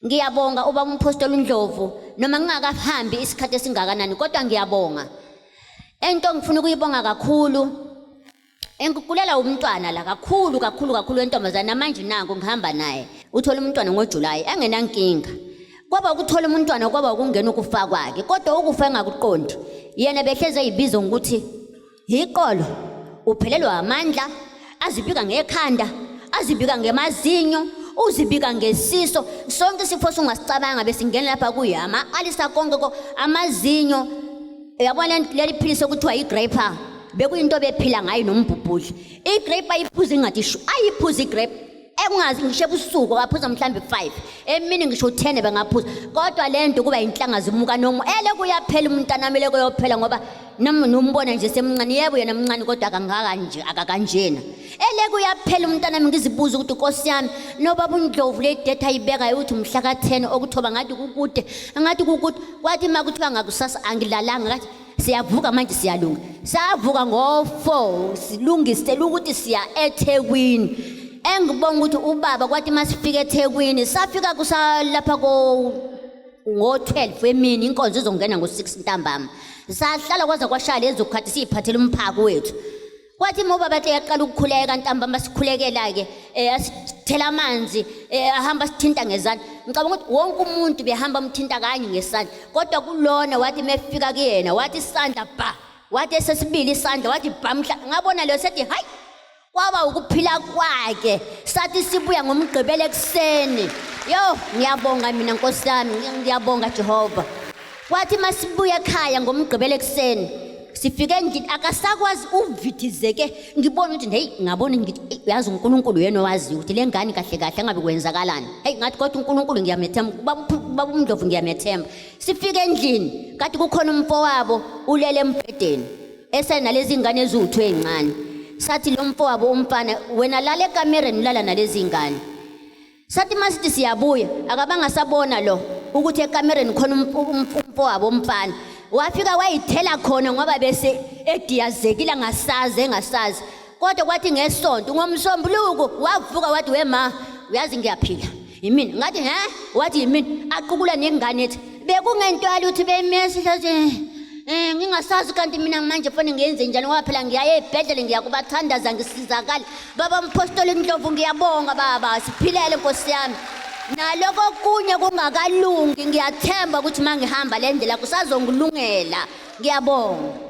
Ngiyabonga ubaba umpostoli uNdlovu noma ngingakahambi isikhathi esingakanani kodwa ngiyabonga. Ento ngifuna ukuyibonga kakhulu. Engikulela umntwana la kakhulu entombazana namanje nangu ngihamba naye. Uthola umntwana ngoJuly engenankinga. Kwaba ukuthola umntwana kwaba ukungena ukufa kwakhe kodwa ukufa engakuqondi. Yena behleze eyibizo ukuthi iqolo uphelelwa amandla, azibika ngekhanda, azibika ngemazinyo, uzibika ngesiso, sonke isifo sungasicabanga bese ngena lapha kuyama, alisa konke amazinyo. Yabona leli philisi okuthiwa igrape bekuyinto bephila ngayo nombhubhudli. Igrape ayiphuza ingathi ayiphuza igrape. Engazi ngisho ebusuku ngaphuza mhlambe 5 emini ngisho 10 bengaphuza kodwa lento kuba inhlanga zimuka nomo ele kuyaphela umntana mele kuyophela ngoba nombona nje semncane yebo yena mncane kodwa akangaka nje akakanjena ele kuyaphela umntana ngizibuza ukuthi Nkosi yami nobaba uNdlovu le date ayibeka ukuthi umhla ka10 okuthoba ngathi kukude kwathi makuthiwa ngakusasa angilalanga ngathi siyavuka manje siyalunga savuka ngo4 silungisela ukuthi siya eThekwini. Engibonga ukuthi ubaba kwathi masifika eThekwini safika kusalapha ngo12 emini inkonzo izongena ngo6 ntambama. Sahlala kwaza kwashaya lezo khathi siphathela umphako wethu. Kwathi ubaba bathi yaqala ukukhuleka ntambama sikhulekela ke asithela amanzi ahamba sithinta ngezandla. Ngicabanga ukuthi wonke umuntu behamba umthinta kanye ngesandla kodwa kulona wathi mefika kuyena wathi isandla ba wathi esesibili isandla wathi bamhla ngabona lo sethi hayi kwaba ukuphila kwakhe sathi sibuya ngomgqibelo ekseni. Yo ngiyabonga mina Nkosi yami ngiyabonga Jehova. Kwathi masibuya ekhaya ngomgqibelo ekseni sifike endlini akasakwazi uvithizeke ngibona ukuthi hey ngabona ngithi yazi uNkulunkulu yena owazi ukuthi le ngane kahle kahle ngabe kwenzakalani. Hey ngathi kodwa uNkulunkulu ngiyamethemba baba uNdlovu ngiyamethemba. Sifike endlini kathi kukhona umfowabo ulele embhedeni esenalezi ingane eziwu2 ezincane. Sathi lo mfowabo umfana wena lala ekamereni ulala nalezi ingane. Sathi masithi siyabuya akabanga sabona lo ukuthi ekamereni khona umfowabo umfana. Wafika wayithela khona ngoba bese ediyazekile engasazi kodwa kwathi ngesonto ngomsombuluko wavuka wathi wema uyazi ngiyaphila yimini ngathi wathi yimini aqukula nengane ethi bekungentwala ukuthi bemesi sathi ngingasazi kanti mina manje fanele ngiyenze njani ngoba phela ngiyaye ebhedlela ngiyakubathandaza ngisizakala. Baba umpostoli uNdlovu ngiyabonga baba siphilele Nkosi yami. Naloko kunye kungakalungi ngiyathemba ukuthi mangihamba le ndlela kusazongilungela. Ngiyabonga.